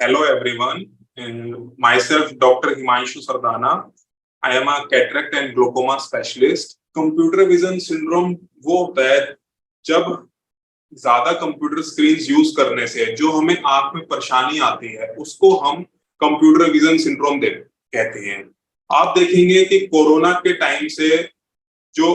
Hello everyone, myself Dr. Himanshu Sardana. I am a cataract and glaucoma specialist. Computer vision syndrome वो होता है जब ज्यादा computer screen use करने से जो हमें आंख में परेशानी आती है उसको हम कंप्यूटर विजन सिंड्रोम कहते हैं। आप देखेंगे कि कोरोना के टाइम से जो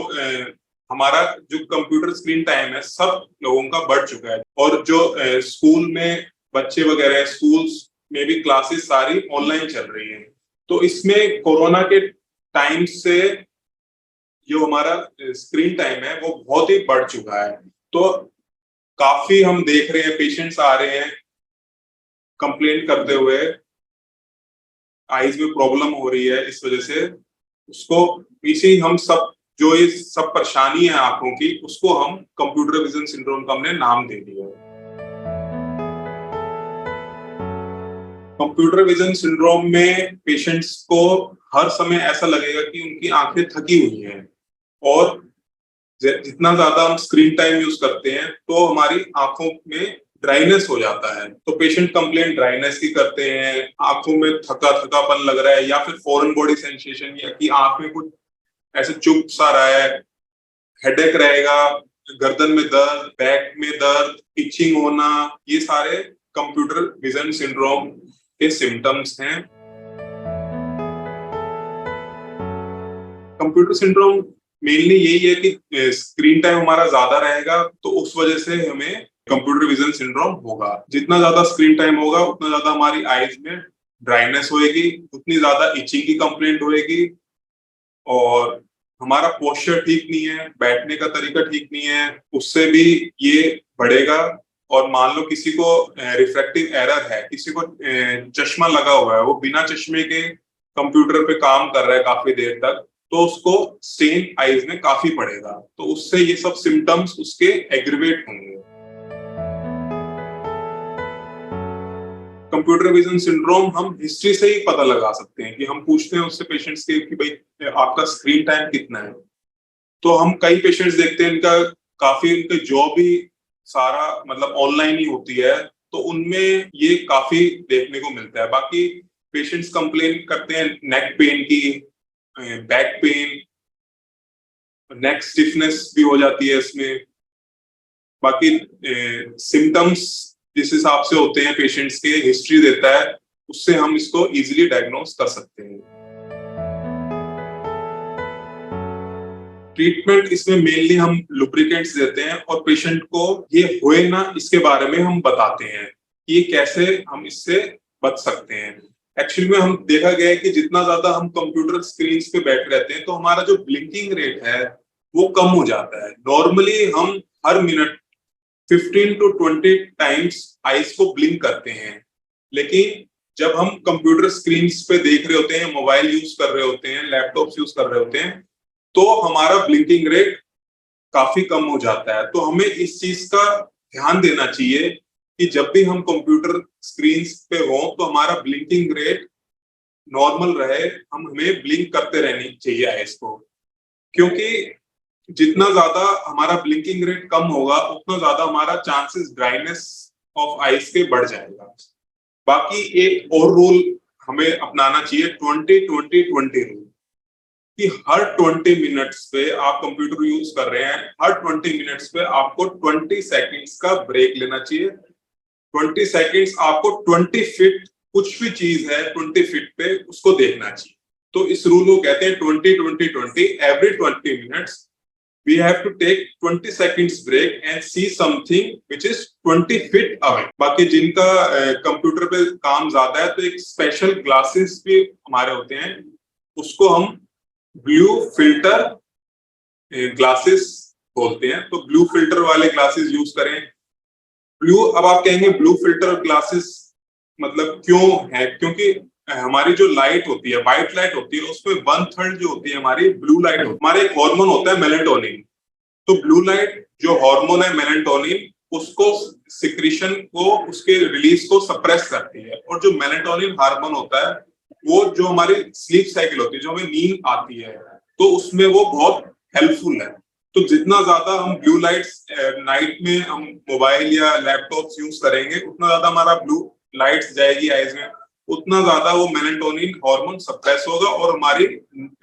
हमारा जो कंप्यूटर स्क्रीन टाइम है सब लोगों का बढ़ चुका है और जो स्कूल में बच्चे वगैरह स्कूल्स में भी क्लासेस सारी ऑनलाइन चल रही हैं। तो इसमें कोरोना के टाइम से जो हमारा स्क्रीन टाइम है वो बहुत ही बढ़ चुका है। तो काफी हम देख रहे हैं पेशेंट्स आ रहे हैं कंप्लेंट करते हुए आईज में प्रॉब्लम हो रही है, इस वजह से उसको पीछे ही हम सब जो ये सब परेशानी है आंखों की उसको हम कंप्यूटर विजन सिंड्रोम का हमने नाम दे दिया है। कंप्यूटर विजन सिंड्रोम में पेशेंट्स को हर समय ऐसा लगेगा कि उनकी आंखें थकी हुई हैं और जितना ज्यादा हम स्क्रीन टाइम यूज करते हैं तो हमारी आंखों में ड्राइनेस हो जाता है। तो पेशेंट कंप्लेंट ड्राइनेस की करते हैं, आंखों में थकापन लग रहा है या फिर फॉरेन बॉडी सेंसेशन या कि आंख में कुछ ऐसे चुभ सा रहा है, हेडेक रहेगा, गर्दन में दर्द, बैक में दर्द, इचिंग होना, ये सारे कंप्यूटर विजन सिंड्रोम के सिम्टम्स हैं। कंप्यूटर सिंड्रोम मेनली यही है कि स्क्रीन टाइम हमारा ज्यादा रहेगा तो उस वजह से हमें कंप्यूटर विजन सिंड्रोम होगा। जितना ज्यादा स्क्रीन टाइम होगा उतना ज्यादा हमारी आईज में ड्राइनेस होएगी, उतनी ज्यादा इचिंग की कंप्लेंट होएगी और हमारा पोस्चर ठीक नहीं है, बैठने का तरीका ठीक नहीं है, उससे भी ये बढ़ेगा। और मान लो किसी को रिफ्रैक्टिव एरर है, किसी को चश्मा लगा हुआ है, वो बिना चश्मे के कंप्यूटर पे काम कर रहा है काफी देर तक, तो उसको स्ट्रेन आईज में काफी पड़ेगा। तो उससे ये सब सिम्टम्स उसके एग्रीवेट होंगे। कंप्यूटर विजन सिंड्रोम हम हिस्ट्री से ही पता लगा सकते हैं कि हम पूछते हैं उससे पेशेंट्स के कि भाई आपका स्क्रीन टाइम कितना है। तो हम कई पेशेंट्स देखते हैं इनका काफी इनके जॉब ही सारा मतलब ऑनलाइन ही होती है, तो उनमें ये काफी देखने को मिलता है। बाकी पेशेंट्स कंप्लेन करते हैं नेक पेन की, बैक पेन, नेक स्टिफनेस भी हो जाती है इसमें। बाकी सिम्टम्स जिस हिसाब से होते हैं पेशेंट्स के हिस्ट्री देता है, उससे हम इसको इजीली डायग्नोस कर सकते हैं। ट्रीटमेंट इसमें मेनली हम लुब्रिकेंट्स देते हैं और पेशेंट को ये होए ना इसके बारे में हम बताते हैं कि ये कैसे हम इससे बच सकते हैं। एक्चुअली में हम देखा गया है कि जितना ज्यादा हम कंप्यूटर स्क्रीन पे बैठ रहते हैं तो हमारा जो ब्लिंकिंग रेट है वो कम हो जाता है। नॉर्मली हम हर मिनट 15 to 20 टाइम्स आईज को ब्लिंक करते हैं, लेकिन जब हम कंप्यूटर स्क्रीन पे देख रहे होते हैं, मोबाइल यूज कर रहे होते हैं, लैपटॉप यूज कर रहे होते हैं, तो हमारा ब्लिंकिंग रेट काफी कम हो जाता है। तो हमें इस चीज का ध्यान देना चाहिए कि जब भी हम कंप्यूटर स्क्रीन पे हो तो हमारा ब्लिंकिंग रेट नॉर्मल रहे, हमें ब्लिंक करते रहनी चाहिए आईज को, क्योंकि जितना ज्यादा हमारा ब्लिंकिंग रेट कम होगा उतना ज्यादा हमारा चांसेस ड्राइनेस ऑफ आईज के बढ़ जाएगा। बाकी एक और रूल हमें अपनाना चाहिए, 20-20-20 रूल, कि हर 20 मिनट्स पे आप कंप्यूटर यूज कर रहे हैं, हर 20 मिनट्स पे आपको 20 सेकंड्स का ब्रेक लेना चाहिए। 20 सेकंड्स आपको 20 फीट कुछ भी चीज है 20 फीट पे उसको देखना चाहिए। तो इस रूल को कहते हैं 20-20-20। Every 20 minutes we have to take 20 seconds break and see something which is 20 feet away। बाकी जिनका कंप्यूटर पे काम ज्यादा है तो एक स्पेशल ग्लासेस भी हमारे होते हैं, उसको हम ब्लू फिल्टर ग्लासेस बोलते हैं। तो ब्लू फिल्टर वाले ग्लासेस यूज करें। ब्लू, अब आप कहेंगे ब्लू फिल्टर ग्लासेस मतलब क्यों है? क्योंकि हमारी जो लाइट होती है, व्हाइट लाइट होती है, उसमें 1/3 जो होती है हमारी ब्लू लाइट होती है। हमारे एक हार्मोन होता है मेलेटोनिन, तो ब्लू लाइट जो हार्मोन है मेलेटोनिन, उसको सिक्रीशन को, उसके रिलीज को सप्रेस करती है। और जो मेलेटोनिन हार्मोन होता है वो जो हमारी स्लीप साइकिल होती है, जो हमें नींद आती है, तो उसमें वो बहुत हेल्पफुल है। तो जितना ज्यादा हम ब्लू लाइट्स नाइट में हम मोबाइल या लैपटॉप यूज करेंगे उतना ज्यादा हमारा ब्लू लाइट्स जाएगी आईज में, उतना ज्यादा वो मेलेटोनिन हार्मोन सप्रेस होगा और हमारी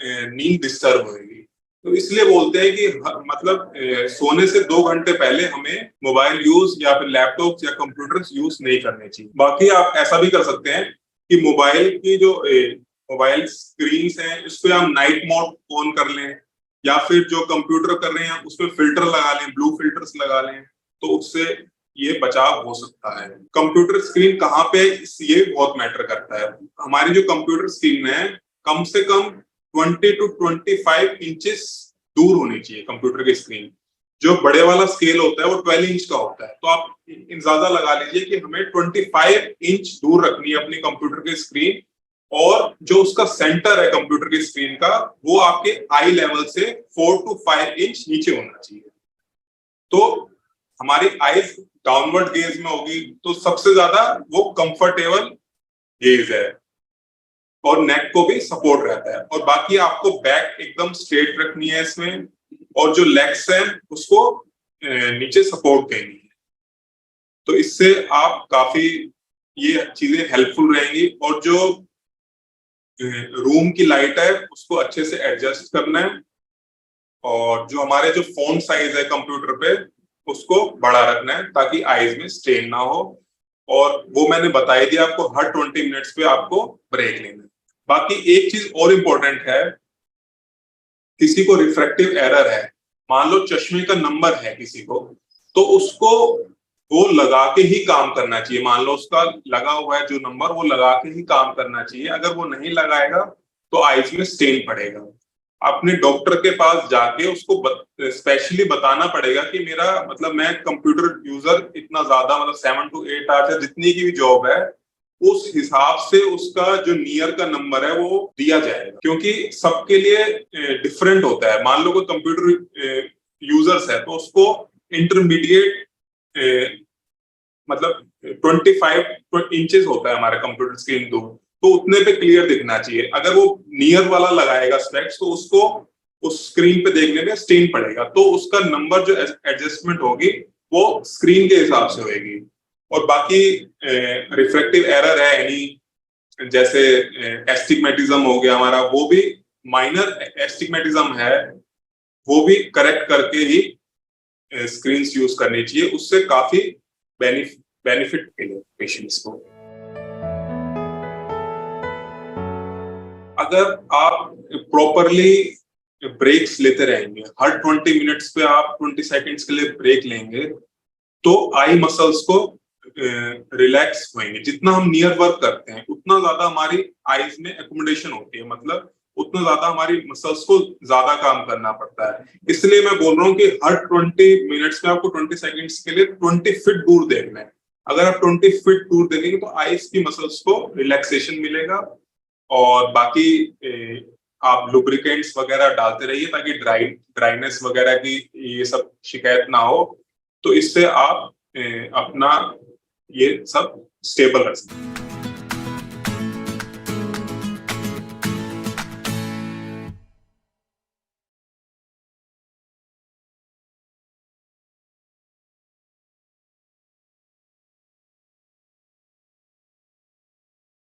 नींद डिस्टर्ब होगी। तो इसलिए बोलते हैं कि मतलब सोने से 2 घंटे पहले हमें मोबाइल यूज या फिर लैपटॉप या कंप्यूटर यूज नहीं करने चाहिए। बाकी आप ऐसा भी कर सकते हैं कि मोबाइल की जो मोबाइल स्क्रीन है इस पे आप नाइट मोड ऑन कर लें, या फिर जो कंप्यूटर कर रहे हैं उसमें फिल्टर लगा लें, ब्लू फिल्टर्स लगा लें, तो उससे ये बचाव हो सकता है। कंप्यूटर स्क्रीन कहाँ पे, ये बहुत मैटर करता है। हमारी जो कंप्यूटर स्क्रीन है कम से कम 20 to 25 इंचेस दूर होनी चाहिए कंप्यूटर की स्क्रीन। जो बड़े वाला स्केल होता है वो 12 इंच का होता है, तो आप अंदाजा लगा लीजिए कि हमें 25 इंच दूर रखनी है अपनी कंप्यूटर की स्क्रीन, और जो उसका सेंटर है कंप्यूटर की स्क्रीन का वो आपके आई लेवल से 4 to 5 इंच नीचे होना चाहिए। तो हमारी आईज डाउनवर्ड गेज में होगी तो सबसे ज्यादा वो कंफर्टेबल गेज है और नेक को भी सपोर्ट रहता है। और बाकी आपको बैक एकदम स्ट्रेट रखनी है इसमें, और जो लेग्स है उसको नीचे सपोर्ट देनी है। तो इससे आप काफी ये चीजें हेल्पफुल रहेंगी। और जो रूम की लाइट है उसको अच्छे से एडजस्ट करना है, और जो हमारे जो फोन साइज है कंप्यूटर पे उसको बड़ा रखना है ताकि आईज में स्ट्रेन ना हो। और वो मैंने बताई दिया आपको, हर 20 मिनट्स पे आपको ब्रेक लेना है। बाकी एक चीज और इम्पोर्टेंट है, किसी को रिफ्रैक्टिव एरर है, मान लो चश्मे का नंबर है किसी को, तो उसको वो लगा के ही काम करना चाहिए। मान लो उसका लगा हुआ है जो नंबर, वो लगा के ही काम करना चाहिए। अगर वो नहीं लगाएगा तो आईज में स्टेन पड़ेगा। अपने डॉक्टर के पास जाके उसको स्पेशली बताना पड़ेगा कि मेरा मतलब मैं कंप्यूटर यूजर इतना ज्यादा, मतलब 7 to 8 आवर्स जितनी की भी जॉब है उस हिसाब से उसका जो नियर का नंबर है वो दिया जाएगा, क्योंकि सबके लिए डिफरेंट होता है। मान लो कोई कंप्यूटर यूजर्स है तो उसको इंटरमीडिएट मतलब 25 इंचेस होता है हमारा कंप्यूटर स्क्रीन दूर, तो उतने पे क्लियर दिखना चाहिए। अगर वो नियर वाला लगाएगा स्पेक्स तो उसको उस स्क्रीन पे देखने में स्टेन पड़ेगा, तो उसका नंबर जो एडजस्टमेंट होगी वो स्क्रीन के हिसाब से होगी। और बाकी रिफ्रैक्टिव एरर है यानी जैसे एस्टिग्मेटिज्म हो गया हमारा, वो भी माइनर एस्टिग्मेटिज्म है, वो भी करेक्ट करके ही स्क्रीन यूज करनी चाहिए। उससे काफी बेनिफिट मिले पेशेंट्स को। अगर आप प्रॉपरली ब्रेक्स लेते रहेंगे, हर 20 मिनट्स पे आप 20 सेकंड्स के लिए ब्रेक लेंगे, तो आई मसल्स को रिलैक्स होंगे। जितना हम नियर वर्क करते हैं उतना ज्यादा हमारी आईज में एकोमोडेशन होती है, मतलब उतना ज्यादा हमारी मसल्स को ज्यादा काम करना पड़ता है। इसलिए मैं बोल रहा हूँ कि हर 20 मिनट्स में आपको 20 सेकंड्स के लिए 20 फीट दूर देखना है। अगर आप 20 फीट दूर देखेंगे तो आईज की मसल्स को रिलैक्सेशन मिलेगा। और बाकी आप लुब्रिकेंट्स वगैरह डालते रहिए ताकि ड्राइनेस वगैरह की ये सब शिकायत ना हो। तो इससे आप अपना ये सब स्टेबल रख सकते हैं।